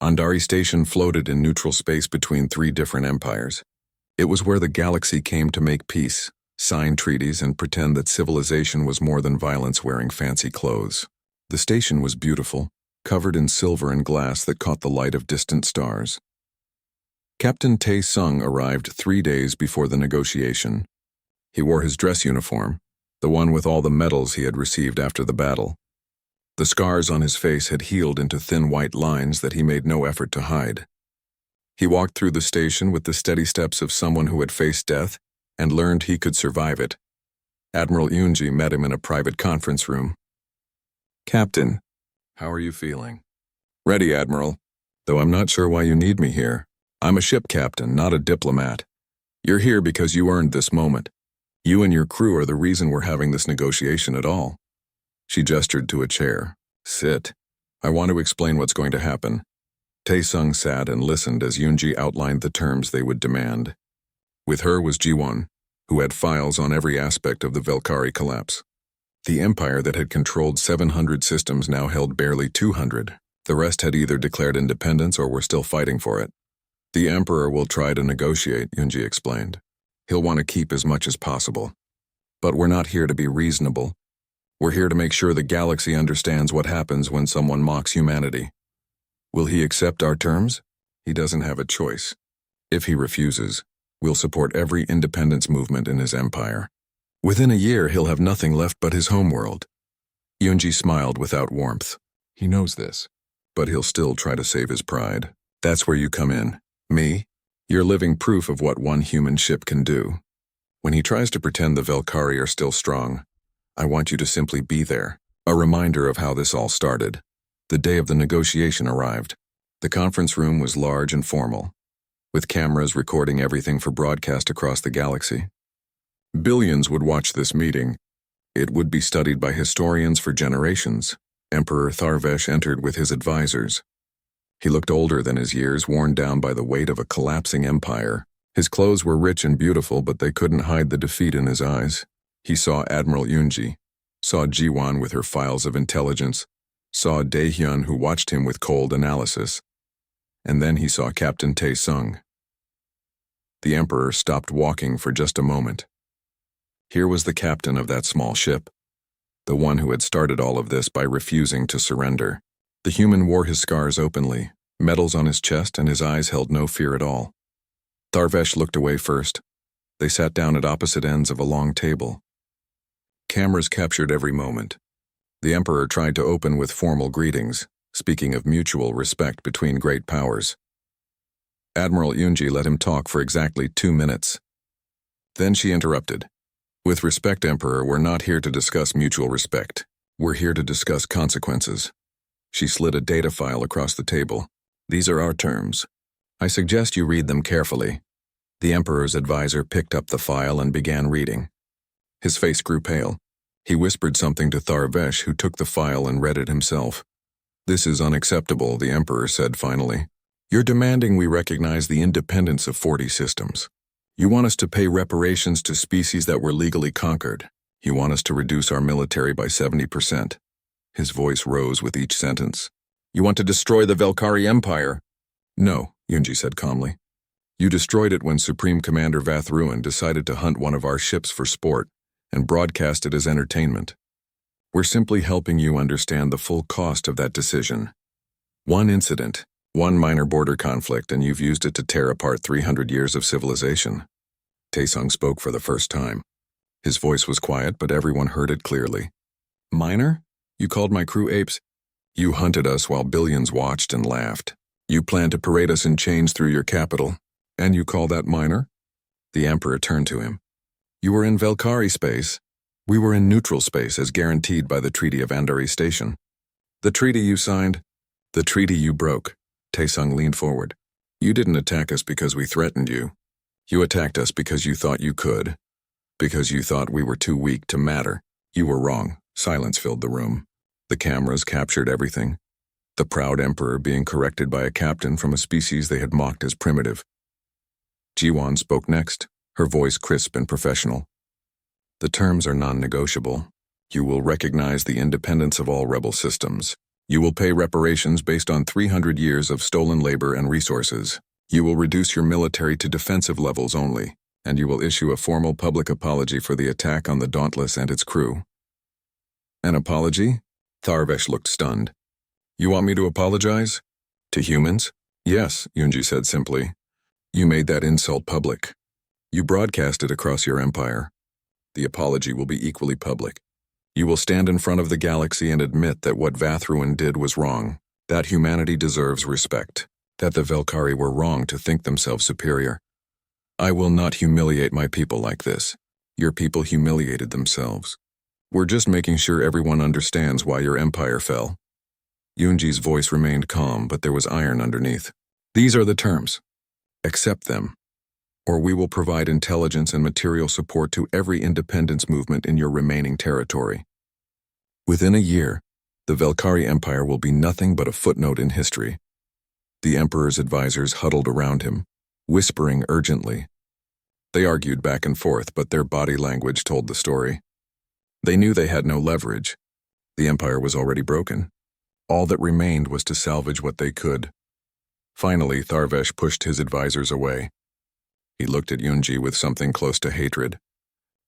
Andari Station floated in neutral space between three different empires. It was where the galaxy came to make peace, sign treaties, and pretend that civilization was more than violence wearing fancy clothes. The station was beautiful, covered in silver and glass that caught the light of distant stars. Captain Tae Sung arrived 3 days before the negotiation. He wore his dress uniform, the one with all the medals he had received after the battle. The scars on his face had healed into thin white lines that he made no effort to hide. He walked through the station with the steady steps of someone who had faced death and learned he could survive it. Admiral Yoonji met him in a private conference room. "Captain, how are you feeling?" "Ready, Admiral, though I'm not sure why you need me here. I'm a ship captain, not a diplomat. You're here because you earned this moment. You and your crew are the reason we're having this negotiation at all." She gestured to a chair. "Sit. I want to explain what's going to happen." Tae-sung sat and listened as Yoonji outlined the terms they would demand. With her was Ji-won, who had files on every aspect of the Velkari collapse. The empire that had controlled 700 systems now held barely 200. The rest had either declared independence or were still fighting for it. "The emperor will try to negotiate," Yoonji explained. "He'll want to keep as much as possible. But we're not here to be reasonable. We're here to make sure the galaxy understands what happens when someone mocks humanity. Will he accept our terms? He doesn't have a choice. If he refuses, we'll support every independence movement in his empire. Within a year, he'll have nothing left but his homeworld." Yoonji smiled without warmth. He knows this, but he'll still try to save his pride. That's where you come in. Me? You're living proof of what one human ship can do. When he tries to pretend the Velkari are still strong, I want you to simply be there, a reminder of how this all started. The day of the negotiation arrived. The conference room was large and formal, with cameras recording everything for broadcast across the galaxy. Billions would watch this meeting. It would be studied by historians for generations. Emperor Tharvesh entered with his advisors. He looked older than his years, worn down by the weight of a collapsing empire. His clothes were rich and beautiful, but they couldn't hide the defeat in his eyes. He saw Admiral Yoonji, saw Ji-won with her files of intelligence, saw Dae-hyun who watched him with cold analysis, and then he saw Captain Tae-sung. The Emperor stopped walking for just a moment. Here was the captain of that small ship, the one who had started all of this by refusing to surrender. The human wore his scars openly, medals on his chest, and his eyes held no fear at all. Tharvesh looked away first. They sat down at opposite ends of a long table. Cameras captured every moment. The Emperor tried to open with formal greetings, speaking of mutual respect between great powers. Admiral Yoonji let him talk for exactly 2 minutes. Then she interrupted. "With respect, Emperor, we're not here to discuss mutual respect. We're here to discuss consequences." She slid a data file across the table. "These are our terms. I suggest you read them carefully." The Emperor's advisor picked up the file and began reading. His face grew pale. He whispered something to Tharvesh, who took the file and read it himself. "This is unacceptable," the Emperor said finally. "You're demanding we recognize the independence of 40 systems. You want us to pay reparations to species that were legally conquered. You want us to reduce our military by 70%. His voice rose with each sentence. "You want to destroy the Velkari Empire?" "No," Yoonji said calmly. "You destroyed it when Supreme Commander Vathruin decided to hunt one of our ships for sport and broadcast it as entertainment. We're simply helping you understand the full cost of that decision. One incident, one minor border conflict, and you've used it to tear apart 300 years of civilization." Tae-sung spoke for the first time. His voice was quiet, but everyone heard it clearly. "Minor? You called my crew apes? You hunted us while billions watched and laughed. You planned to parade us in chains through your capital, and you call that minor?" The Emperor turned to him. "You were in Velkari space. We were in neutral space as guaranteed by the Treaty of Andari Station. The treaty you signed, the treaty you broke." Tae-sung leaned forward. "You didn't attack us because we threatened you. You attacked us because you thought you could, because you thought we were too weak to matter. You were wrong." Silence filled the room. The cameras captured everything. The proud Emperor being corrected by a captain from a species they had mocked as primitive. Ji-won spoke next, her voice crisp and professional. "The terms are non-negotiable. You will recognize the independence of all rebel systems. You will pay reparations based on 300 years of stolen labor and resources. You will reduce your military to defensive levels only, and you will issue a formal public apology for the attack on the Dauntless and its crew. An apology? Tharvesh looked stunned. You want me to apologize? To humans? Yes, Yunji said simply. You made that insult public. You broadcast it across your empire. The apology will be equally public. You will stand in front of the galaxy and admit that what Vathruin did was wrong, that humanity deserves respect, that the Velkari were wrong to think themselves superior. I will not humiliate my people like this. Your people humiliated themselves. We're just making sure everyone understands why your empire fell. Yunji's voice remained calm, but there was iron underneath. These are the terms. Accept them, or we will provide intelligence and material support to every independence movement in your remaining territory. Within a year, the Velkari Empire will be nothing but a footnote in history. The Emperor's advisors huddled around him, whispering urgently. They argued back and forth, but their body language told the story. They knew they had no leverage. The Empire was already broken. All that remained was to salvage what they could. Finally, Tharvesh pushed his advisors away. He looked at Yunji with something close to hatred.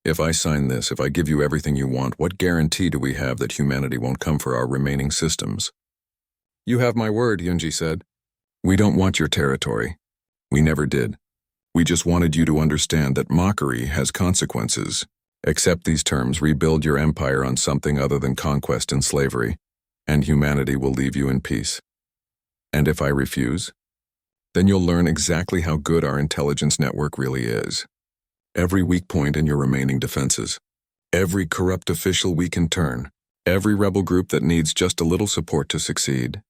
If I sign this, if I give you everything you want, what guarantee do we have that humanity won't come for our remaining systems? You have my word, Yunji said. We don't want your territory. We never did. We just wanted you to understand that mockery has consequences. Accept these terms, rebuild your empire on something other than conquest and slavery, and humanity will leave you in peace. And if I refuse? Then you'll learn exactly how good our intelligence network really is. Every weak point in your remaining defenses. Every corrupt official we can turn. Every rebel group that needs just a little support to succeed.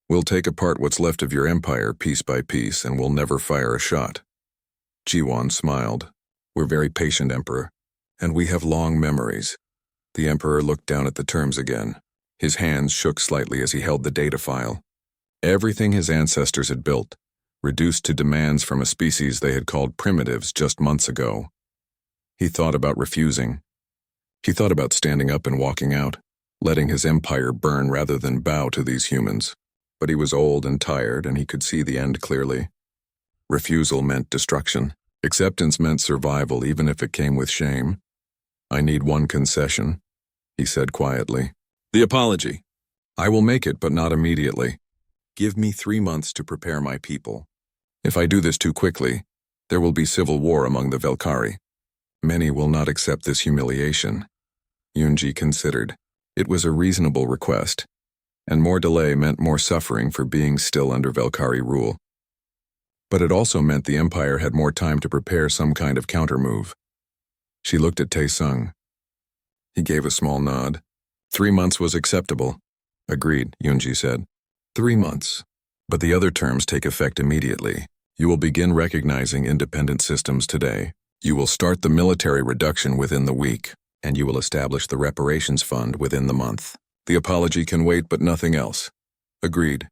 We'll take apart what's left of your empire piece by piece, and we'll never fire a shot. Jiwan smiled. We're very patient, Emperor, and we have long memories. The Emperor looked down at the terms again. His hands shook slightly as he held the data file. Everything his ancestors had built, reduced to demands from a species they had called primitives just months ago. He thought about refusing. He thought about standing up and walking out, letting his empire burn rather than bow to these humans. But he was old and tired, and he could see the end clearly. Refusal meant destruction. Acceptance meant survival, even if it came with shame. I need one concession, he said quietly. The apology. I will make it, but not immediately. Give me 3 months to prepare my people. If I do this too quickly, there will be civil war among the Velkari. Many will not accept this humiliation. Yunji considered. It was a reasonable request, and more delay meant more suffering for being still under Velkari rule. But it also meant the Empire had more time to prepare some kind of countermove. She looked at Tae-sung. He gave a small nod. 3 months was acceptable. Agreed, Yunji said. 3 months. But the other terms take effect immediately. You will begin recognizing independent systems today. You will start the military reduction within the week, and you will establish the reparations fund within the month. The apology can wait, but nothing else. Agreed.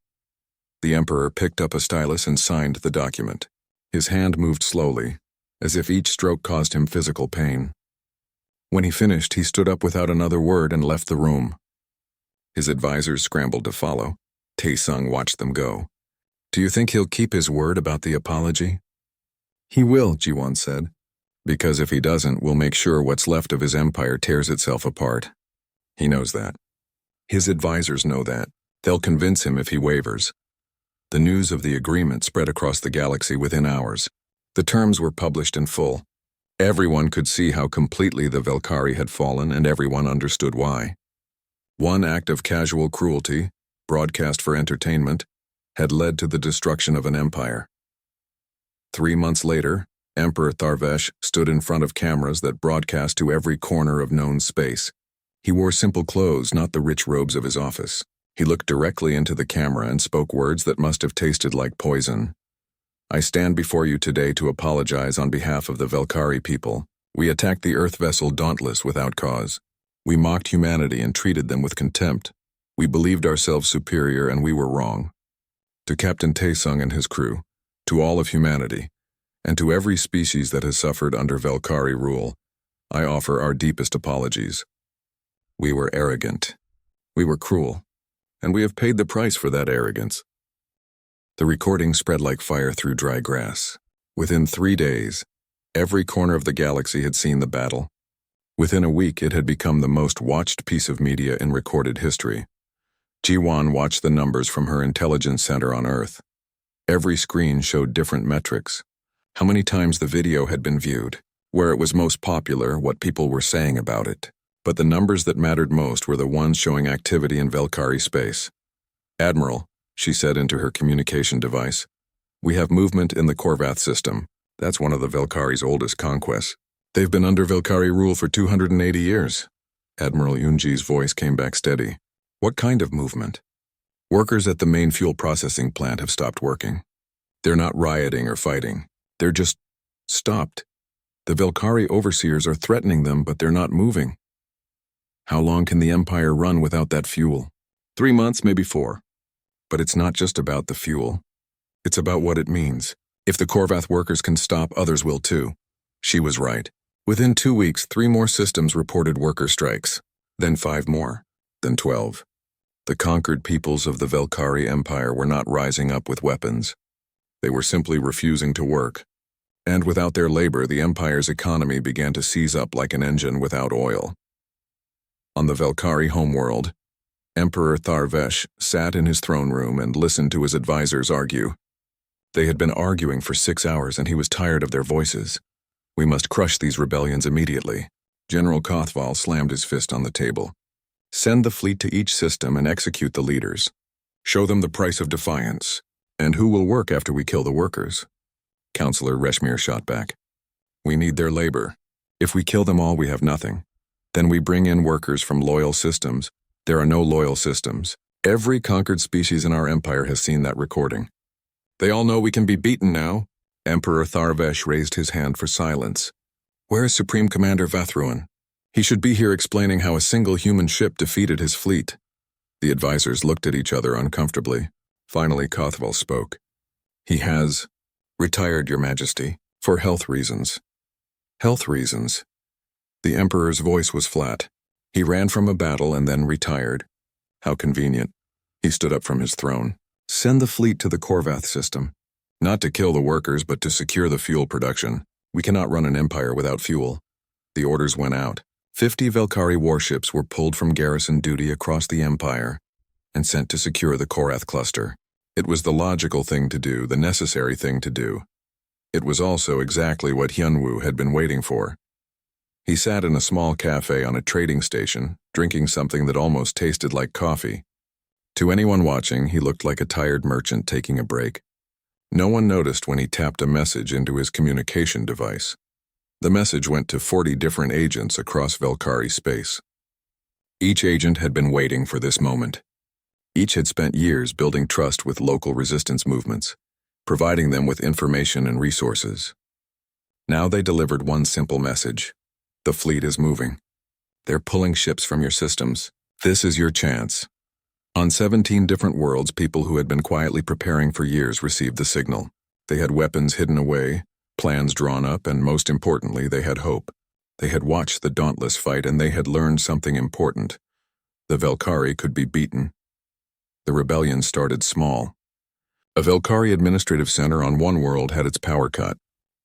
The Emperor picked up a stylus and signed the document. His hand moved slowly, as if each stroke caused him physical pain. When he finished, he stood up without another word and left the room. His advisors scrambled to follow. Tae-sung watched them go. Do you think he'll keep his word about the apology? He will, Jiwon said. Because if he doesn't, we'll make sure what's left of his empire tears itself apart. He knows that. His advisors know that. They'll convince him if he wavers. The news of the agreement spread across the galaxy within hours. The terms were published in full. Everyone could see how completely the Velkari had fallen, and everyone understood why. One act of casual cruelty, broadcast for entertainment, had led to the destruction of an empire. 3 months later, Emperor Tharvesh stood in front of cameras that broadcast to every corner of known space. He wore simple clothes, not the rich robes of his office. He looked directly into the camera and spoke words that must have tasted like poison. I stand before you today to apologize on behalf of the Velkari people. We attacked the Earth vessel Dauntless without cause. We mocked humanity and treated them with contempt. We believed ourselves superior, and we were wrong. To Captain Tae-sung and his crew, to all of humanity, and to every species that has suffered under Velkari rule, I offer our deepest apologies. We were arrogant. We were cruel. and we have paid the price for that arrogance." The recording spread like fire through dry grass. Within 3 days, every corner of the galaxy had seen the battle. Within a week, it had become the most watched piece of media in recorded history. Jiwan watched the numbers from her intelligence center on Earth. Every screen showed different metrics. How many times the video had been viewed, where it was most popular, what people were saying about it. But the numbers that mattered most were the ones showing activity in Velkari space. "Admiral," she said into her communication device, "we have movement in the Korvath system. That's one of the Velkari's oldest conquests. They've been under Velkari rule for 280 years. Admiral Yunji's voice came back steady. "What kind of movement?" "Workers at the main fuel processing plant have stopped working. They're not rioting or fighting. They're just stopped. The Velkari overseers are threatening them, but they're not moving." "How long can the Empire run without that fuel?" 3 months, maybe 4. But it's not just about the fuel. It's about what it means. If the Korvath workers can stop, others will too. She was right. Within 2 weeks, 3 more systems reported worker strikes, then 5 more, then 12. The conquered peoples of the Velkari Empire were not rising up with weapons. They were simply refusing to work. And without their labor, the Empire's economy began to seize up like an engine without oil. On the Velkari homeworld, Emperor Tharvesh sat in his throne room and listened to his advisors argue. They had been arguing for 6 hours and he was tired of their voices. "We must crush these rebellions immediately." General Kothval slammed his fist on the table. "Send the fleet to each system and execute the leaders. Show them the price of defiance. And who will work after we kill the workers?" Counselor Reshmir shot back. "We need their labor. If we kill them all, we have nothing. Then we bring in workers from loyal systems. There are no loyal systems. Every conquered species in our empire has seen that recording. They all know we can be beaten now." Emperor Tharvesh raised his hand for silence. "Where is Supreme Commander Vathruan? He should be here explaining how a single human ship defeated his fleet." The advisors looked at each other uncomfortably. Finally, Kothval spoke. "He has retired, Your Majesty, for health reasons." "Health reasons?" The Emperor's voice was flat. "He ran from a battle and then retired." "How convenient." He stood up from his throne. "Send the fleet to the Korvath system. Not to kill the workers, but to secure the fuel production. We cannot run an empire without fuel." The orders went out. 50 Velkari warships were pulled from garrison duty across the empire and sent to secure the Korath cluster. It was the logical thing to do, the necessary thing to do. It was also exactly what Hyunwoo had been waiting for. He sat in a small cafe on a trading station, drinking something that almost tasted like coffee. To anyone watching, he looked like a tired merchant taking a break. No one noticed when he tapped a message into his communication device. The message went to 40 different agents across Velkari space. Each agent had been waiting for this moment. Each had spent years building trust with local resistance movements, providing them with information and resources. Now they delivered one simple message. The fleet is moving. They're pulling ships from your systems. This is your chance. On 17 different worlds, people who had been quietly preparing for years received the signal. They had weapons hidden away, plans drawn up, and most importantly, they had hope. They had watched the Dauntless fight and they had learned something important. The Velkari could be beaten. The rebellion started small. A Velkari administrative center on one world had its power cut.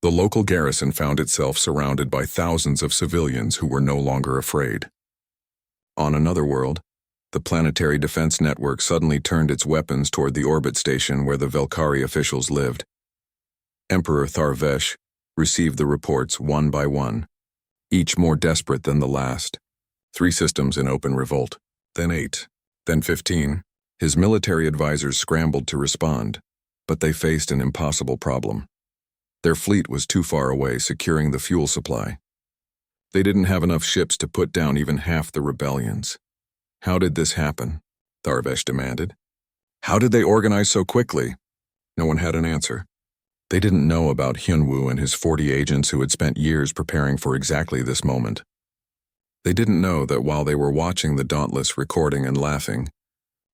The local garrison found itself surrounded by thousands of civilians who were no longer afraid. On another world, the Planetary Defense Network suddenly turned its weapons toward the orbit station where the Velkari officials lived. Emperor Tharvesh received the reports one by one, each more desperate than the last. 3 systems in open revolt, then 8, then 15. His military advisors scrambled to respond, but they faced an impossible problem. Their fleet was too far away securing the fuel supply. They didn't have enough ships to put down even half the rebellions. "How did this happen?" Tharvesh demanded. "How did they organize so quickly?" No one had an answer. They didn't know about Hyunwoo and his 40 agents who had spent years preparing for exactly this moment. They didn't know that while they were watching the Dauntless recording and laughing,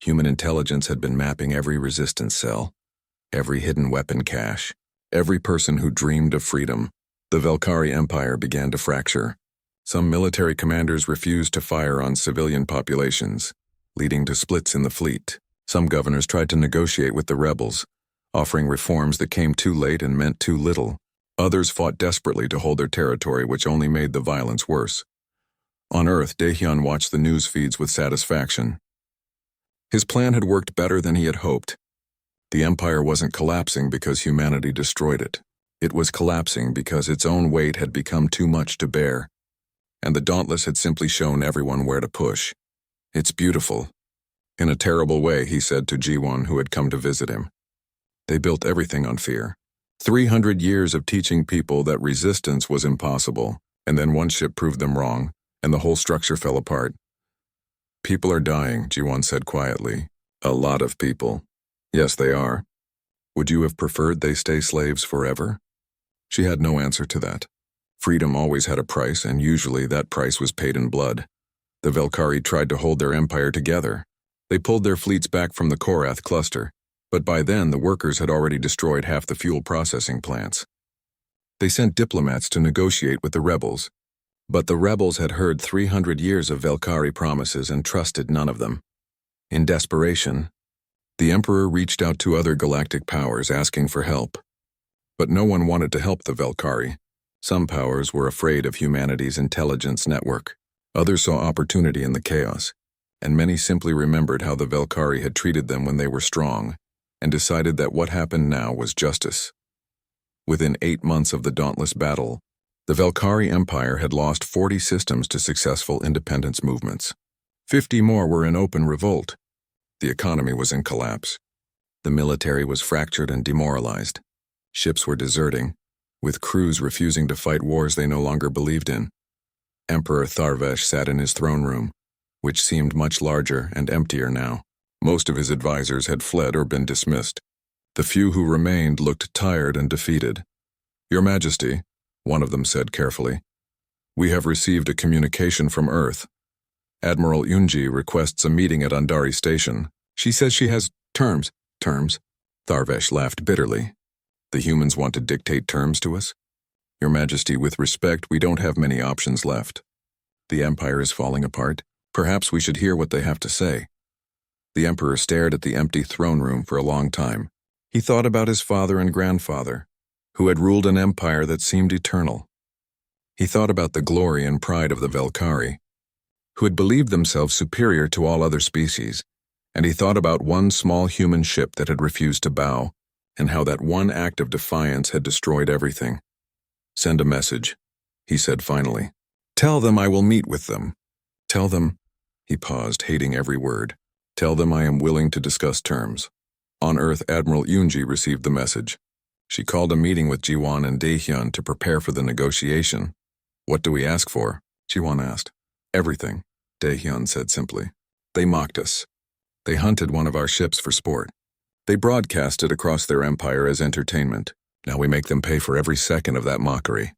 human intelligence had been mapping every resistance cell, every hidden weapon cache, every person who dreamed of freedom. The Velkari Empire began to fracture. Some military commanders refused to fire on civilian populations. leading to splits in the fleet. Some governors tried to negotiate with the rebels, offering reforms that came too late and meant too little. Others fought desperately to hold their territory, which only made the violence worse. On Earth, Daehyun watched the news feeds with satisfaction. His plan had worked better than he had hoped. The Empire wasn't collapsing because humanity destroyed it. It was collapsing because its own weight had become too much to bear, and the Dauntless had simply shown everyone where to push. "It's beautiful." In a terrible way, he said to Ji-won, who had come to visit him. They built everything on fear. 300 years of teaching people that resistance was impossible, and then one ship proved them wrong, and the whole structure fell apart. "People are dying," Ji-won said quietly. "A lot of people." "Yes, they are. Would you have preferred they stay slaves forever?" She had no answer to that. Freedom always had a price, and usually that price was paid in blood. The Velkari tried to hold their empire together. They pulled their fleets back from the Korath cluster, but by then the workers had already destroyed half the fuel processing plants. They sent diplomats to negotiate with the rebels, but the rebels had heard 300 years of Velkari promises and trusted none of them. In desperation, the Emperor reached out to other galactic powers asking for help. But no one wanted to help the Velkari. Some powers were afraid of humanity's intelligence network. Others saw opportunity in the chaos, and many simply remembered how the Velkari had treated them when they were strong, and decided that what happened now was justice. Within 8 months of the dauntless battle, the Velkari Empire had lost 40 systems to successful independence movements. 50 more were in open revolt. The economy was in collapse. The military was fractured and demoralized. Ships were deserting, with crews refusing to fight wars they no longer believed in. Emperor Tharvesh sat in his throne room, which seemed much larger and emptier now. Most of his advisors had fled or been dismissed. The few who remained looked tired and defeated. "Your Majesty," one of them said carefully, "we have received a communication from Earth. Admiral Yunji requests a meeting at Andari Station. She says she has terms." "Terms?" Tharvesh laughed bitterly. "The humans want to dictate terms to us? Your Majesty, with respect, we don't have many options left. The Empire is falling apart. Perhaps we should hear what they have to say." The Emperor stared at the empty throne room for a long time. He thought about his father and grandfather, who had ruled an empire that seemed eternal. He thought about the glory and pride of the Velkari, who had believed themselves superior to all other species, and he thought about one small human ship that had refused to bow, and how that one act of defiance had destroyed everything. "Send a message," he said finally. "Tell them I will meet with them. Tell them," he paused, hating every word, "tell them I am willing to discuss terms." On Earth, Admiral Yunji received the message. She called a meeting with Ji-won and Daehyun to prepare for the negotiation. "What do we ask for?" Ji-won asked. "Everything," Daehyun said simply. "They mocked us. They hunted one of our ships for sport. They broadcast it across their empire as entertainment. Now we make them pay for every second of that mockery."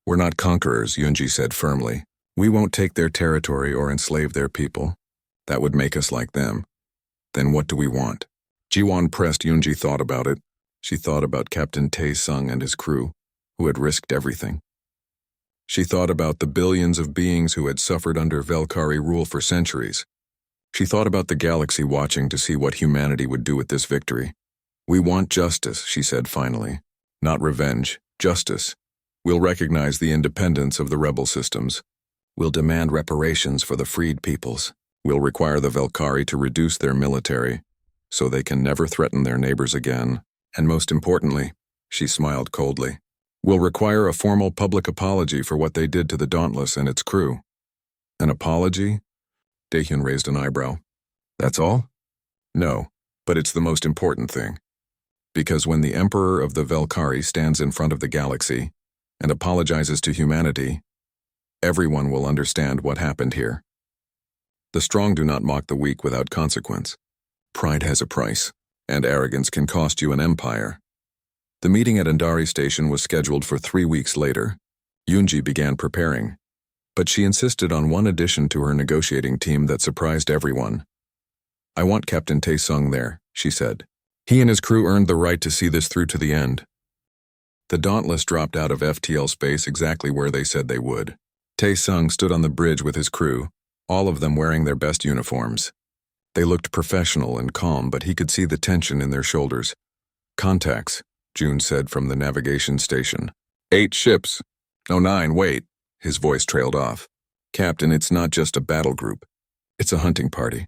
"We're not conquerors," Yunji said firmly. "We won't take their territory or enslave their people. That would make us like them. Then what do we want?" Ji-won pressed. Yunji thought about it. She thought about Captain Tae-sung and his crew, who had risked everything. She thought about the billions of beings who had suffered under Velkari rule for centuries. She thought about the galaxy watching to see what humanity would do with this victory. "We want justice," she said finally. "Not revenge, justice. We'll recognize the independence of the rebel systems. We'll demand reparations for the freed peoples. We'll require the Velkari to reduce their military, so they can never threaten their neighbors again. And most importantly," she smiled coldly, "we'll require a formal public apology for what they did to the Dauntless and its crew." "An apology?" Daehyun raised an eyebrow. "That's all?" "No, but it's the most important thing. Because when the Emperor of the Velkari stands in front of the galaxy and apologizes to humanity, everyone will understand what happened here. The strong do not mock the weak without consequence. Pride has a price, and arrogance can cost you an empire." The meeting at Andari Station was scheduled for 3 weeks later. Yunji began preparing, but she insisted on one addition to her negotiating team that surprised everyone. "I want Captain Tae-sung there," she said. "He and his crew earned the right to see this through to the end." The Dauntless dropped out of FTL space exactly where they said they would. Tae-sung stood on the bridge with his crew, all of them wearing their best uniforms. They looked professional and calm, but he could see the tension in their shoulders. "Contacts," June said from the navigation station. "8 ships. No, 9, wait." His voice trailed off. "Captain, it's not just a battle group. It's a hunting party."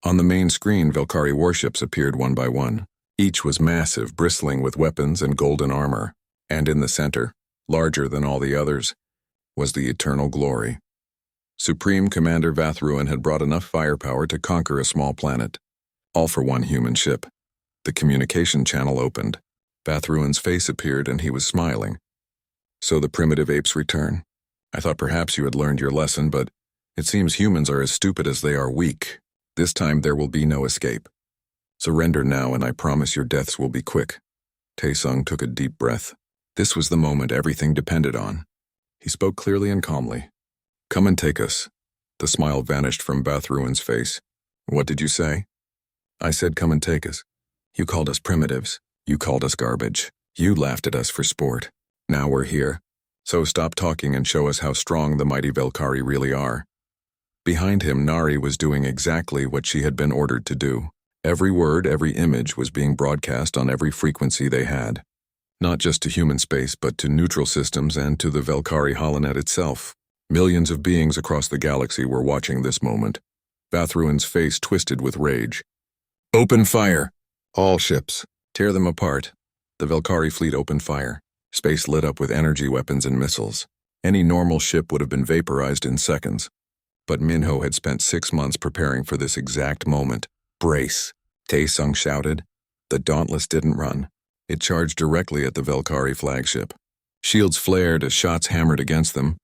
On the main screen, Velkari warships appeared one by one. Each was massive, bristling with weapons and golden armor. And in the center, larger than all the others, was the Eternal Glory. Supreme Commander Vathruin had brought enough firepower to conquer a small planet, all for one human ship. The communication channel opened. Vathruin's face appeared and he was smiling. "So the primitive apes return. I thought perhaps you had learned your lesson, but it seems humans are as stupid as they are weak. This time there will be no escape. Surrender now and I promise your deaths will be quick." Taesung took a deep breath. This was the moment everything depended on. He spoke clearly and calmly. "Come and take us." The smile vanished from Vathruin's face. "What did you say?" "I said come and take us. You called us primitives. You called us garbage. You laughed at us for sport. Now we're here. So stop talking and show us how strong the mighty Velkari really are." Behind him, Nari was doing exactly what she had been ordered to do. Every word, every image was being broadcast on every frequency they had. Not just to human space, but to neutral systems and to the Velkari holonet itself. Millions of beings across the galaxy were watching this moment. Vathruin's face twisted with rage. "Open fire! All ships. Tear them apart." The Velkari fleet opened fire. Space lit up with energy weapons and missiles. Any normal ship would have been vaporized in seconds. But Minho had spent 6 months preparing for this exact moment. "Brace!" Taesung shouted. The Dauntless didn't run. It charged directly at the Velkari flagship. Shields flared as shots hammered against them,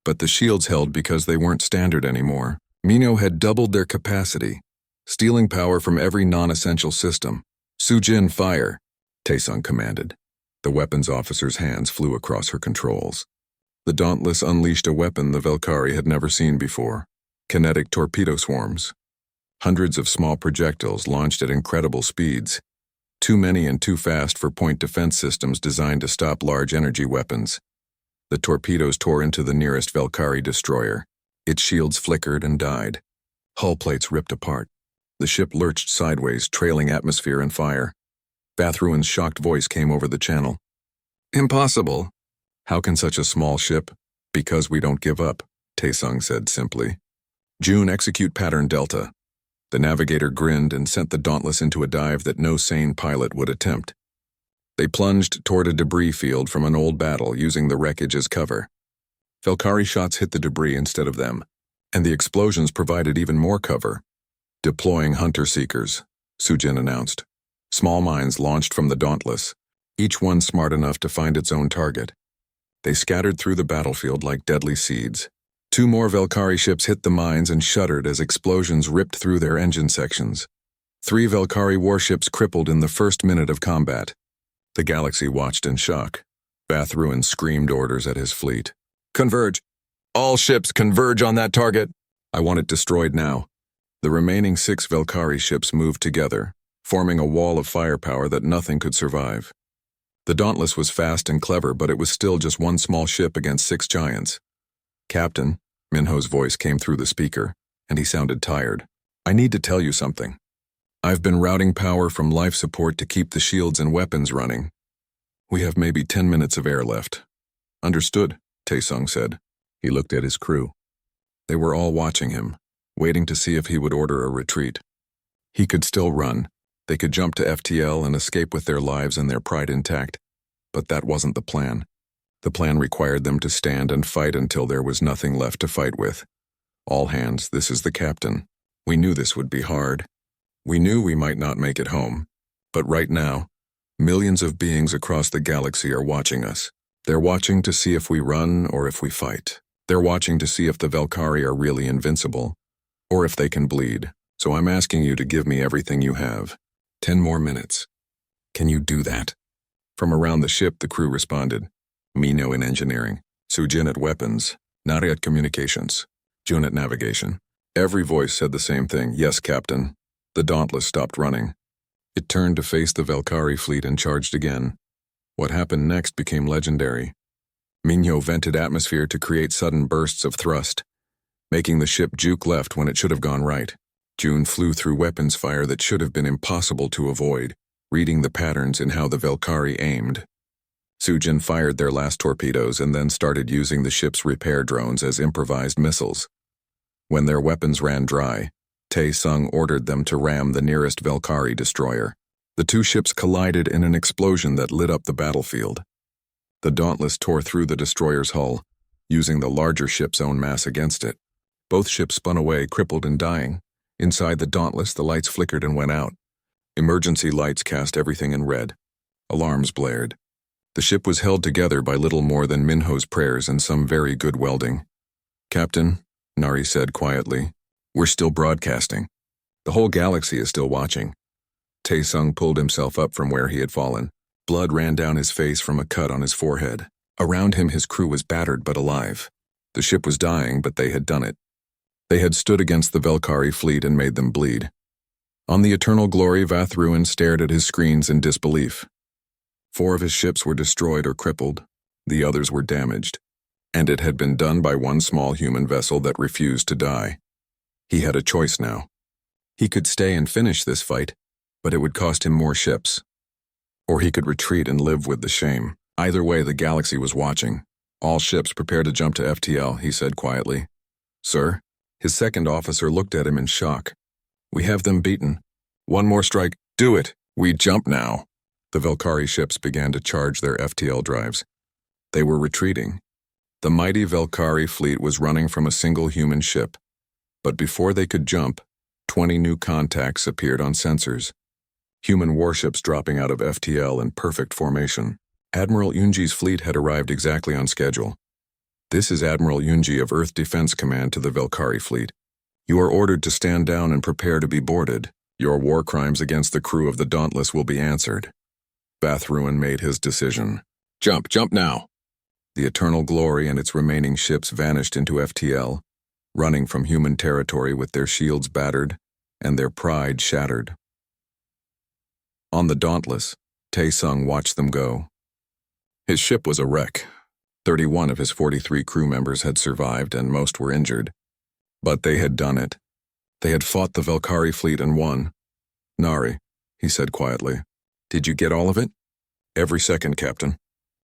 but the shields held because they weren't standard anymore. Minho had doubled their capacity, stealing power from every non-essential system. "Sujin, fire!" Taesung commanded. The weapons officer's hands flew across her controls. The Dauntless unleashed a weapon the Velkari had never seen before. Kinetic torpedo swarms. Hundreds of small projectiles launched at incredible speeds. Too many and too fast for point defense systems designed to stop large energy weapons. The torpedoes tore into the nearest Velkari destroyer. Its shields flickered and died. Hull plates ripped apart. The ship lurched sideways, trailing atmosphere and fire. Vathruin's shocked voice came over the channel. "Impossible." "How can such a small ship?" "Because we don't give up," Taesung said simply. "June, execute pattern Delta." The navigator grinned and sent the Dauntless into a dive that no sane pilot would attempt. They plunged toward a debris field from an old battle, using the wreckage as cover. Velkari shots hit the debris instead of them, and the explosions provided even more cover. "Deploying hunter-seekers," Sujin announced. Small mines launched from the Dauntless, each one smart enough to find its own target. They scattered through the battlefield like deadly seeds. 2 more Velkari ships hit the mines and shuddered as explosions ripped through their engine sections. 3 Velkari warships crippled in the first minute of combat. The galaxy watched in shock. Vathruin screamed orders at his fleet. "Converge! All ships converge on that target! I want it destroyed now." The remaining 6 Velkari ships moved together, forming a wall of firepower that nothing could survive. The Dauntless was fast and clever, but it was still just one small ship against 6 giants. "Captain," Minho's voice came through the speaker, and he sounded tired. "I need to tell you something. I've been routing power from life support to keep the shields and weapons running. We have maybe 10 minutes of air left." "Understood," Taesung said. He looked at his crew. They were all watching him, waiting to see if he would order a retreat. He could still run. They could jump to FTL and escape with their lives and their pride intact. But that wasn't the plan. The plan required them to stand and fight until there was nothing left to fight with. "All hands, this is the captain. We knew this would be hard. We knew we might not make it home. But right now, millions of beings across the galaxy are watching us. They're watching to see if we run or if we fight. They're watching to see if the Velkari are really invincible, or if they can bleed. So I'm asking you to give me everything you have. 10 more minutes. Can you do that?" From around the ship, the crew responded. Minho in engineering, Sujin at weapons, Nari at communications, June at navigation. Every voice said the same thing. "Yes, Captain." The Dauntless stopped running. It turned to face the Velkari fleet and charged again. What happened next became legendary. Minho vented atmosphere to create sudden bursts of thrust, making the ship juke left when it should have gone right. June flew through weapons fire that should have been impossible to avoid, reading the patterns in how the Valkyrie aimed. Sujin fired their last torpedoes and then started using the ship's repair drones as improvised missiles. When their weapons ran dry, Tae-sung ordered them to ram the nearest Valkyrie destroyer. The two ships collided in an explosion that lit up the battlefield. The Dauntless tore through the destroyer's hull, using the larger ship's own mass against it. Both ships spun away, crippled and dying. Inside the Dauntless, the lights flickered and went out. Emergency lights cast everything in red. Alarms blared. The ship was held together by little more than Minho's prayers and some very good welding. "Captain," Nari said quietly, "we're still broadcasting. The whole galaxy is still watching." Tae-sung pulled himself up from where he had fallen. Blood ran down his face from a cut on his forehead. Around him, his crew was battered but alive. The ship was dying, but they had done it. They had stood against the Valkyrie fleet and made them bleed. On the Eternal Glory, Vathruin stared at his screens in disbelief. 4 of his ships were destroyed or crippled. The others were damaged. And it had been done by one small human vessel that refused to die. He had a choice now. He could stay and finish this fight, but it would cost him more ships. Or he could retreat and live with the shame. Either way, the galaxy was watching. "All ships prepare to jump to FTL," he said quietly. "Sir?" His second officer looked at him in shock. "We have them beaten. One more strike. Do it. We jump now." The Valkyrie ships began to charge their FTL drives. They were retreating. The mighty Valkyrie fleet was running from a single human ship. But before they could jump, 20 new contacts appeared on sensors. Human warships dropping out of FTL in perfect formation. Admiral Yunji's fleet had arrived exactly on schedule. "This is Admiral Yunji of Earth Defense Command to the Valkyrie fleet. You are ordered to stand down and prepare to be boarded. Your war crimes against the crew of the Dauntless will be answered." Vathruin made his decision. "Jump now!" The Eternal Glory and its remaining ships vanished into FTL, running from human territory with their shields battered and their pride shattered. On the Dauntless, Tae-sung watched them go. His ship was a wreck. 31 of his 43 crew members had survived and most were injured. But they had done it. They had fought the Valkyrie fleet and won. "Nari," he said quietly, "did you get all of it?" "Every second, Captain.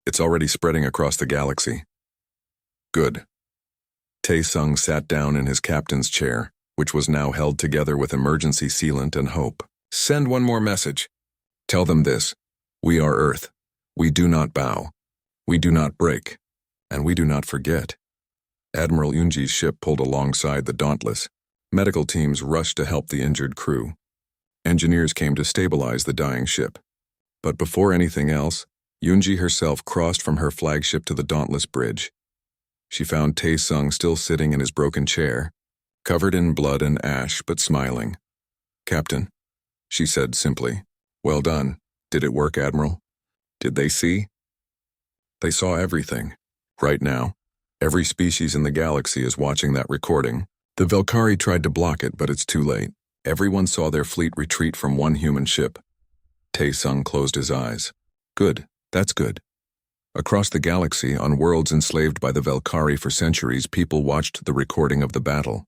It's already spreading across the galaxy." "Good." Tae-sung sat down in his captain's chair, which was now held together with emergency sealant and hope. "Send one more message. Tell them this. We are Earth. We do not bow. We do not break. And we do not forget." Admiral Yunji's ship pulled alongside the Dauntless. Medical teams rushed to help the injured crew. Engineers came to stabilize the dying ship. But before anything else, Yunji herself crossed from her flagship to the Dauntless bridge. She found Tae-sung still sitting in his broken chair, covered in blood and ash but smiling. "Captain," she said simply. "Well done. Did it work, Admiral? Did they see?" "They saw everything. Right now, every species in the galaxy is watching that recording. The Valkyrie tried to block it, but it's too late. Everyone saw their fleet retreat from one human ship." Tae-sung closed his eyes. "Good, that's good." Across the galaxy, on worlds enslaved by the Valkyrie for centuries, people watched the recording of the battle.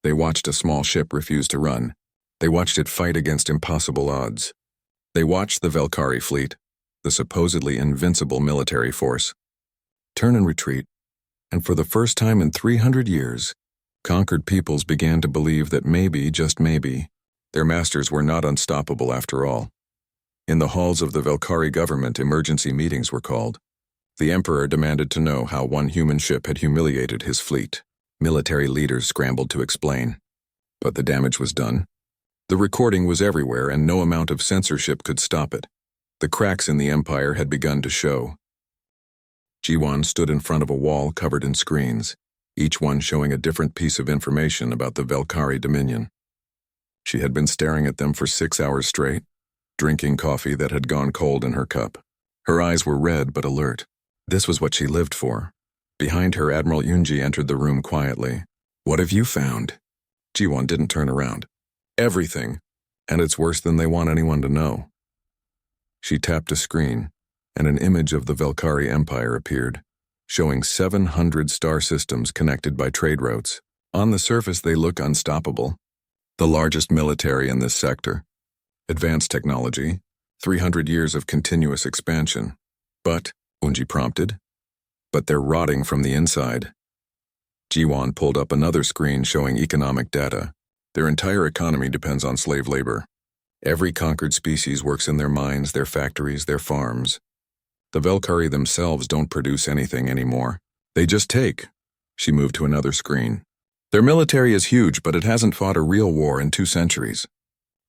They watched a small ship refuse to run. They watched it fight against impossible odds. They watched the Valkyrie fleet, the supposedly invincible military force, turn and retreat. And for the first time in 300 years, conquered peoples began to believe that maybe, just maybe, their masters were not unstoppable after all. In the halls of the Valkyrie government, emergency meetings were called. The Emperor demanded to know how one human ship had humiliated his fleet. Military leaders scrambled to explain. But the damage was done. The recording was everywhere, and no amount of censorship could stop it. The cracks in the Empire had begun to show. Jiwon stood in front of a wall covered in screens, each one showing a different piece of information about the Valkyrie Dominion. She had been staring at them for 6 hours straight, drinking coffee that had gone cold in her cup. Her eyes were red but alert. This was what she lived for. Behind her, Admiral Yunji entered the room quietly. "What have you found?" Jiwon didn't turn around. "Everything, and it's worse than they want anyone to know." She tapped a screen, and an image of the Valkyrie Empire appeared, showing 700 star systems connected by trade routes. On the surface, they look unstoppable. The largest military in this sector. Advanced technology, 300 years of continuous expansion. But, Unji prompted, but they're rotting from the inside. Jiwan pulled up another screen showing economic data. Their entire economy depends on slave labor. Every conquered species works in their mines, their factories, their farms. The Velkari themselves don't produce anything anymore. They just take. She moved to another screen. Their military is huge, but it hasn't fought a real war in 2 centuries.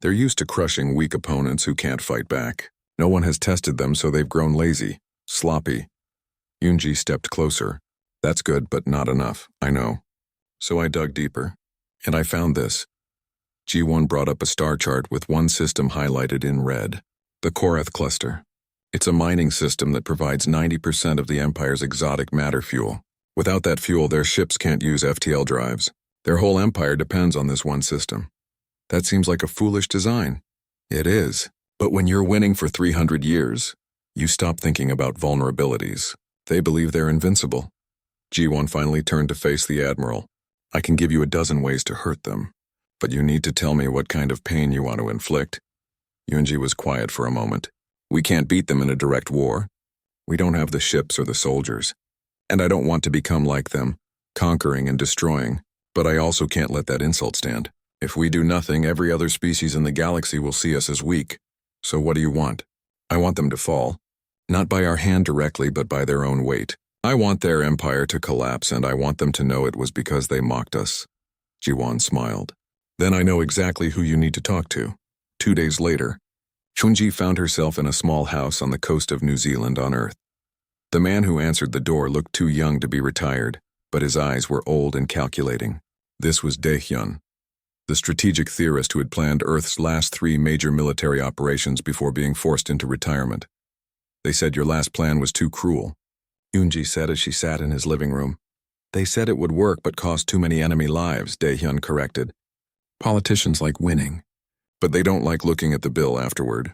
They're used to crushing weak opponents who can't fight back. No one has tested them, so they've grown lazy, sloppy. Yunji stepped closer. That's good, but not enough, I know. So I dug deeper. And I found this. G1 brought up a star chart with one system highlighted in red. The Korath cluster. It's a mining system that provides 90% of the Empire's exotic matter fuel. Without that fuel, their ships can't use FTL drives. Their whole empire depends on this one system. That seems like a foolish design. It is. But when you're winning for 300 years, you stop thinking about vulnerabilities. They believe they're invincible. G1 finally turned to face the Admiral. I can give you a dozen ways to hurt them, but you need to tell me what kind of pain you want to inflict. Yunji was quiet for a moment. We can't beat them in a direct war. We don't have the ships or the soldiers. And I don't want to become like them, conquering and destroying, but I also can't let that insult stand. If we do nothing, every other species in the galaxy will see us as weak. So what do you want? I want them to fall. Not by our hand directly, but by their own weight. I want their empire to collapse, and I want them to know it was because they mocked us. Jiwan smiled. Then I know exactly who you need to talk to. 2 days later, Chunji found herself in a small house on the coast of New Zealand on Earth. The man who answered the door looked too young to be retired, but his eyes were old and calculating. This was Daehyun, the strategic theorist who had planned Earth's last 3 major military operations before being forced into retirement. They said your last plan was too cruel, Yoonji said as she sat in his living room. They said it would work but cost too many enemy lives, Daehyun corrected. Politicians like winning, but they don't like looking at the bill afterward.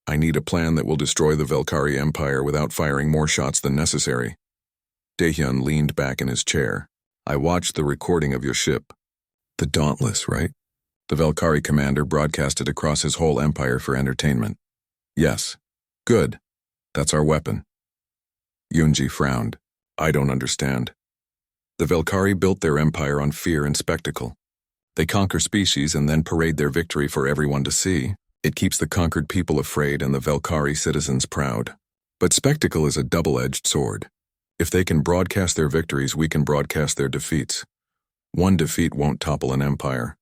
I need a plan that will destroy the Velkari Empire without firing more shots than necessary. Daehyun leaned back in his chair. I watched the recording of your ship. The Dauntless, right? The Velkari commander broadcasted across his whole empire for entertainment. Yes. Good. That's our weapon. Yoonji frowned. I don't understand. The Velkari built their empire on fear and spectacle. They conquer species and then parade their victory for everyone to see. It keeps the conquered people afraid and the Velkari citizens proud. But spectacle is a double-edged sword. If they can broadcast their victories, we can broadcast their defeats. One defeat won't topple an empire.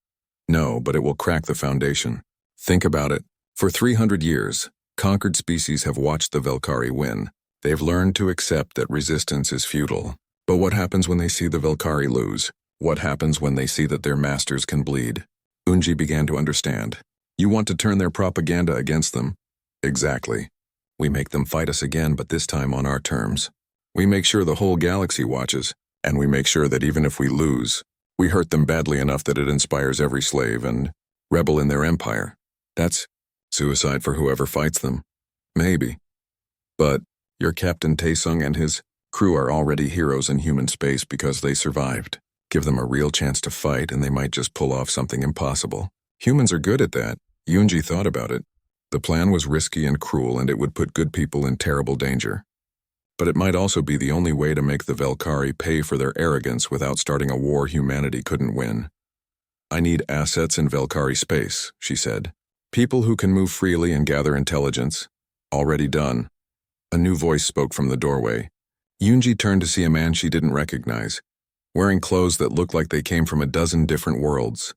No, but it will crack the foundation. Think about it. For 300 years, conquered species have watched the Velkari win. They've learned to accept that resistance is futile. But what happens when they see the Velkari lose? What happens when they see that their masters can bleed? Unji began to understand. You want to turn their propaganda against them? Exactly. We make them fight us again, but this time on our terms. We make sure the whole galaxy watches, and we make sure that even if we lose, we hurt them badly enough that it inspires every slave and rebel in their empire. That's suicide for whoever fights them. Maybe. But your Captain Taesung and his crew are already heroes in human space because they survived. Give them a real chance to fight and they might just pull off something impossible. Humans are good at that. Yoonji thought about it. The plan was risky and cruel, and it would put good people in terrible danger. But it might also be the only way to make the Velkari pay for their arrogance without starting a war humanity couldn't win. I need assets in Velkari space, she said. People who can move freely and gather intelligence. Already done. A new voice spoke from the doorway. Yoonji turned to see a man she didn't recognize, wearing clothes that looked like they came from a dozen different worlds.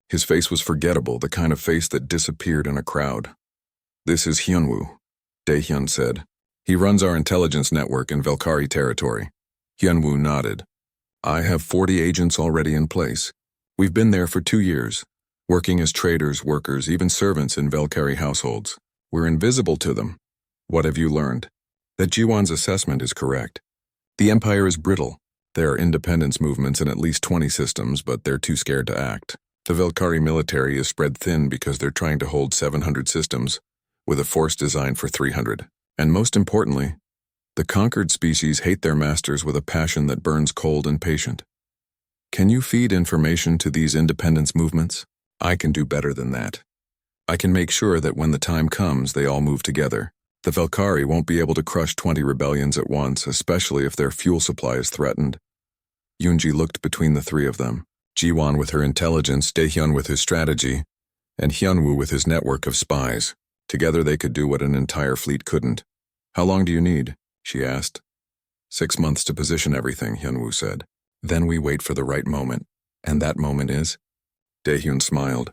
His face was forgettable, the kind of face that disappeared in a crowd. This is Hyunwoo, Daehyun said. He runs our intelligence network in Velkari territory. Hyunwoo nodded. I have 40 agents already in place. We've been there for 2 years, working as traders, workers, even servants in Velkari households. We're invisible to them. What have you learned? That Jiwan's assessment is correct. The empire is brittle. There are independence movements in at least 20 systems, but they're too scared to act. The Velkari military is spread thin because they're trying to hold 700 systems, with a force designed for 300. And most importantly, the conquered species hate their masters with a passion that burns cold and patient. Can you feed information to these independence movements? I can do better than that. I can make sure that when the time comes, they all move together. The Velkari won't be able to crush 20 rebellions at once, especially if their fuel supply is threatened. Yunji looked between the three of them. Jiwon with her intelligence, Daehyun with his strategy, and Hyunwoo with his network of spies. Together they could do what an entire fleet couldn't. How long do you need? She asked. 6 months to position everything, Hyunwoo said. Then we wait for the right moment. And that moment is? Daehyun smiled.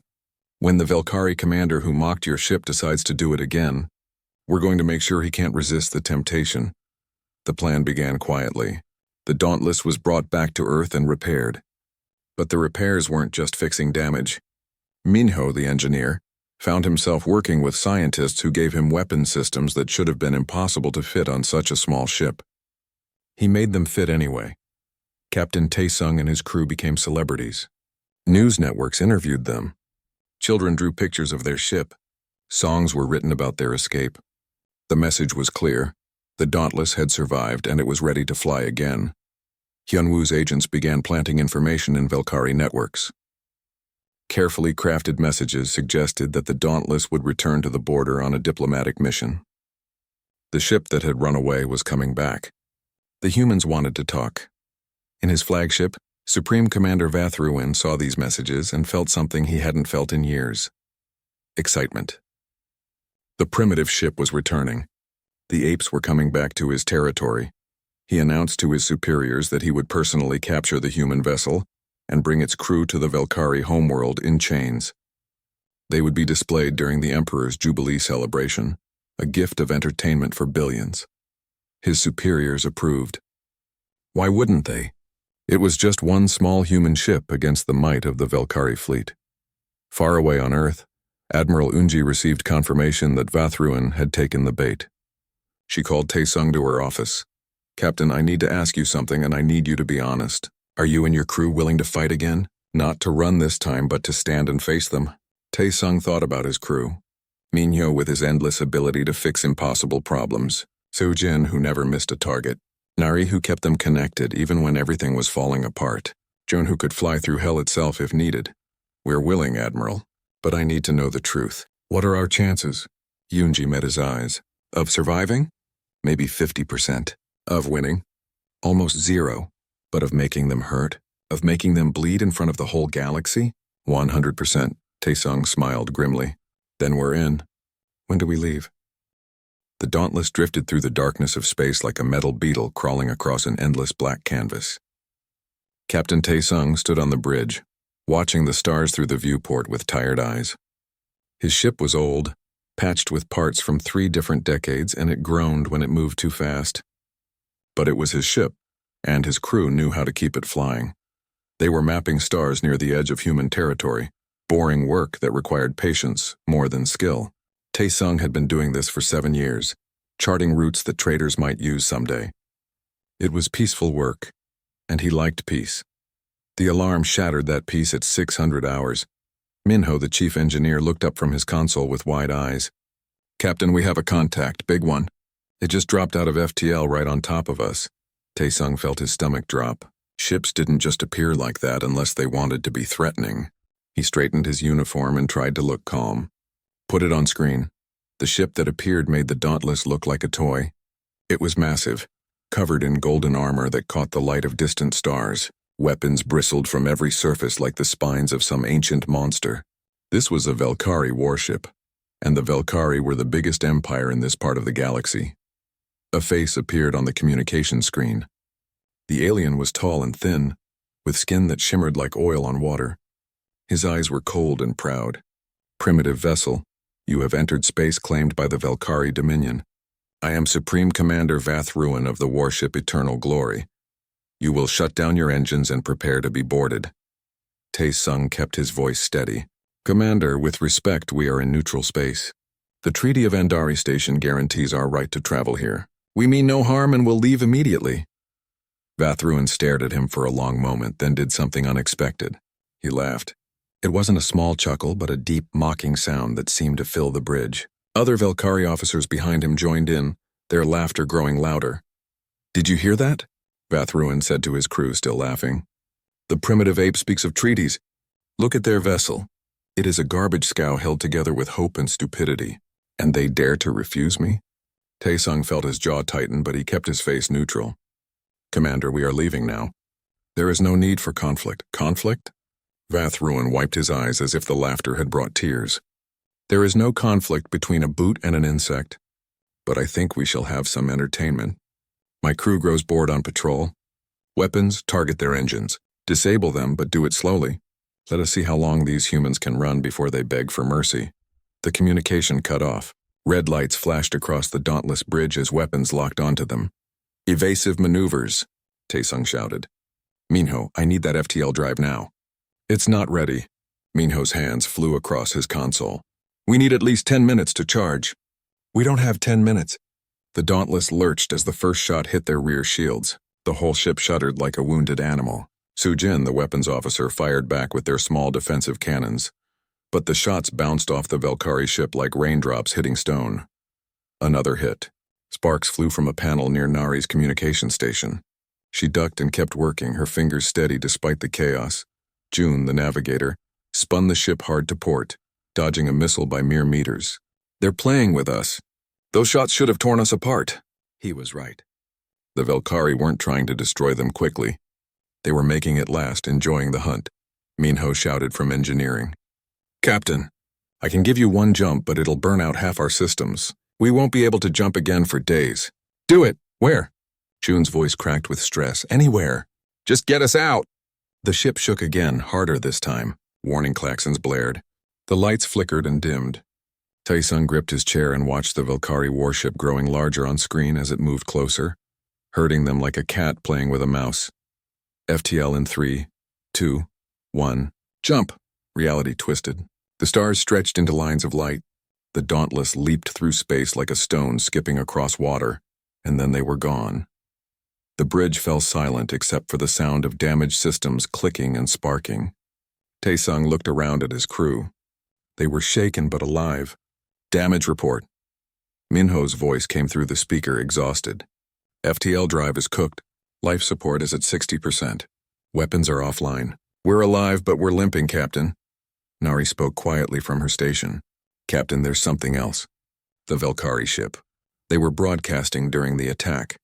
When the Velkari commander who mocked your ship decides to do it again, we're going to make sure he can't resist the temptation. The plan began quietly. The Dauntless was brought back to Earth and repaired. But the repairs weren't just fixing damage. Minho, the engineer, found himself working with scientists who gave him weapon systems that should have been impossible to fit on such a small ship. He made them fit anyway. Captain Taesung and his crew became celebrities. News networks interviewed them. Children drew pictures of their ship. Songs were written about their escape. The message was clear. The Dauntless had survived and it was ready to fly again. Hyunwoo's agents began planting information in Velkari networks. Carefully crafted messages suggested that the Dauntless would return to the border on a diplomatic mission. The ship that had run away was coming back. The humans wanted to talk. In his flagship, Supreme Commander Vathruin saw these messages and felt something he hadn't felt in years. Excitement. The primitive ship was returning. The apes were coming back to his territory. He announced to his superiors that he would personally capture the human vessel and bring its crew to the Velkari homeworld in chains. They would be displayed during the Emperor's Jubilee celebration, a gift of entertainment for billions. His superiors approved. Why wouldn't they? It was just one small human ship against the might of the Velkari fleet. Far away on Earth, Admiral Unji received confirmation that Vathruin had taken the bait. She called Taesung to her office. Captain, I need to ask you something and I need you to be honest. Are you and your crew willing to fight again? Not to run this time, but to stand and face them. Taesung thought about his crew. Minho with his endless ability to fix impossible problems. Soo-jin, who never missed a target. Nari, who kept them connected even when everything was falling apart. Jun, who could fly through hell itself if needed. We're willing, Admiral. But I need to know the truth. What are our chances? Yunji met his eyes. Of surviving? Maybe 50%. Of winning? Almost 0. But of making them hurt? Of making them bleed in front of the whole galaxy? 100%. Taesung smiled grimly. Then we're in. When do we leave? The Dauntless drifted through the darkness of space like a metal beetle crawling across an endless black canvas. Captain Taesung stood on the bridge, watching the stars through the viewport with tired eyes. His ship was old, patched with parts from 3 different decades, and it groaned when it moved too fast. But it was his ship, and his crew knew how to keep it flying. They were mapping stars near the edge of human territory, boring work that required patience more than skill. Taesung had been doing this for 7 years, charting routes that traders might use someday. It was peaceful work, and he liked peace. The alarm shattered that peace at 600 hours. Minho, the chief engineer, looked up from his console with wide eyes. Captain, we have a contact, big one. It just dropped out of FTL right on top of us. Taesung felt his stomach drop. Ships didn't just appear like that unless they wanted to be threatening. He straightened his uniform and tried to look calm. Put it on screen. The ship that appeared made the Dauntless look like a toy. It was massive, covered in golden armor that caught the light of distant stars. Weapons bristled from every surface like the spines of some ancient monster. This was a Velkari warship, and the Velkari were the biggest empire in this part of the galaxy. A face appeared on the communication screen. The alien was tall and thin, with skin that shimmered like oil on water. His eyes were cold and proud. Primitive vessel, you have entered space claimed by the Velkari Dominion. I am Supreme Commander Vathruin of the warship Eternal Glory. You will shut down your engines and prepare to be boarded. Taesung kept his voice steady. Commander, with respect, we are in neutral space. The Treaty of Andari Station guarantees our right to travel here. We mean no harm and will leave immediately. Vathruin stared at him for a long moment, then did something unexpected. He laughed. It wasn't a small chuckle, but a deep, mocking sound that seemed to fill the bridge. Other Velkari officers behind him joined in, their laughter growing louder. Did you hear that? Vathruin said to his crew, still laughing. The primitive ape speaks of treaties. Look at their vessel. It is a garbage scow held together with hope and stupidity. And they dare to refuse me? Taesung felt his jaw tighten, but he kept his face neutral. Commander, we are leaving now. There is no need for conflict. Conflict? Vathruin wiped his eyes as if the laughter had brought tears. There is no conflict between a boot and an insect. But I think we shall have some entertainment. My crew grows bored on patrol. Weapons, target their engines. Disable them, but do it slowly. Let us see how long these humans can run before they beg for mercy. The communication cut off. Red lights flashed across the dauntless bridge as weapons locked onto them. Evasive maneuvers, Taesung shouted. Minho, I need that FTL drive now. It's not ready. Minho's hands flew across his console. We need at least 10 minutes to charge. We don't have 10 minutes. The Dauntless lurched as the first shot hit their rear shields. The whole ship shuddered like a wounded animal. Sujin, the weapons officer, fired back with their small defensive cannons. But the shots bounced off the Valkyrie ship like raindrops hitting stone. Another hit. Sparks flew from a panel near Nari's communication station. She ducked and kept working, her fingers steady despite the chaos. June, the navigator, spun the ship hard to port, dodging a missile by mere meters. They're playing with us. Those shots should have torn us apart. He was right. The Valkyrie weren't trying to destroy them quickly. They were making it last, enjoying the hunt. Minho shouted from engineering. Captain, I can give you one jump, but it'll burn out half our systems. We won't be able to jump again for days. Do it! Where? June's voice cracked with stress. Anywhere. Just get us out! The ship shook again, harder this time. Warning klaxons blared. The lights flickered and dimmed. Taesung gripped his chair and watched the Valkyrie warship growing larger on screen as it moved closer, herding them like a cat playing with a mouse. FTL in 3, 2, 1, jump! Reality twisted. The stars stretched into lines of light. The Dauntless leaped through space like a stone skipping across water, and then they were gone. The bridge fell silent except for the sound of damaged systems clicking and sparking. Taesung looked around at his crew. They were shaken but alive. Damage report. Minho's voice came through the speaker, exhausted. FTL drive is cooked. Life support is at 60%. Weapons are offline. We're alive, but we're limping, Captain. Nari spoke quietly from her station. Captain, there's something else. The Valkyrie ship. They were broadcasting during the attack.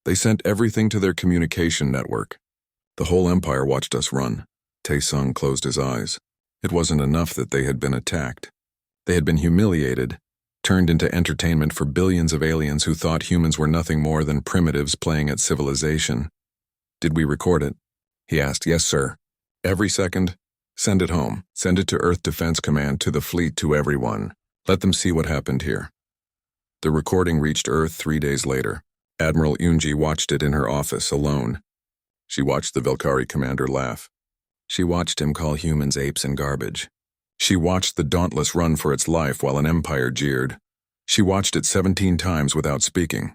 They sent everything to their communication network. The whole Empire watched us run. Taesung closed his eyes. It wasn't enough that they had been attacked. They had been humiliated, turned into entertainment for billions of aliens who thought humans were nothing more than primitives playing at civilization. Did we record it? He asked. Yes, sir. Every second? Send it home. Send it to Earth Defense Command, to the fleet, to everyone. Let them see what happened here. The recording reached Earth 3 days later. Admiral Yoonji watched it in her office, alone. She watched the Valkyrie commander laugh. She watched him call humans apes and garbage. She watched the Dauntless run for its life while an empire jeered. She watched it 17 times without speaking.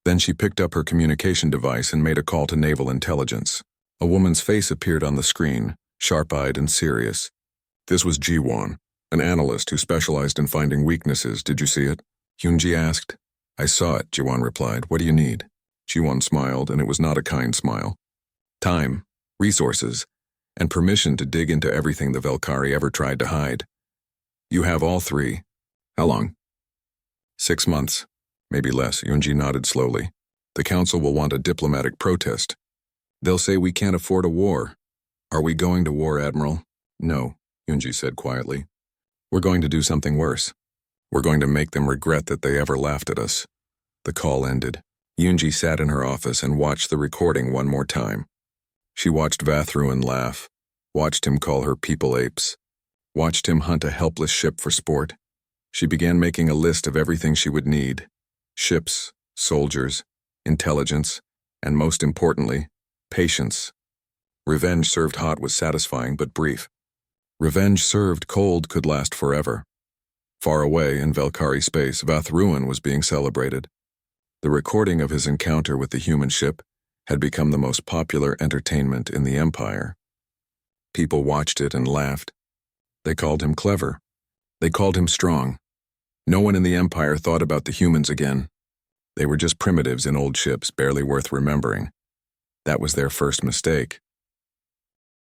Then she picked up her communication device and made a call to naval intelligence. A woman's face appeared on the screen, sharp-eyed and serious. This was Ji-won, an analyst who specialized in finding weaknesses. Did you see it? Yoonji asked. I saw it, Ji-won replied. What do you need? Ji-won smiled, and it was not a kind smile. Time, resources, and permission to dig into everything the Valkyrie ever tried to hide. You have all 3. How long? 6 months. Maybe less, Yoonji nodded slowly. The council will want a diplomatic protest. They'll say we can't afford a war. Are we going to war, Admiral? No, Yoonji said quietly. We're going to do something worse. We're going to make them regret that they ever laughed at us. The call ended. Yoonji sat in her office and watched the recording one more time. She watched Vathruin laugh, watched him call her people apes, watched him hunt a helpless ship for sport. She began making a list of everything she would need. Ships, soldiers, intelligence, and most importantly, patience. Revenge served hot was satisfying but brief. Revenge served cold could last forever. Far away in Valkyrie space, Vathruin was being celebrated. The recording of his encounter with the human ship had become the most popular entertainment in the Empire. People watched it and laughed. They called him clever. They called him strong. No one in the Empire thought about the humans again. They were just primitives in old ships, barely worth remembering. That was their first mistake.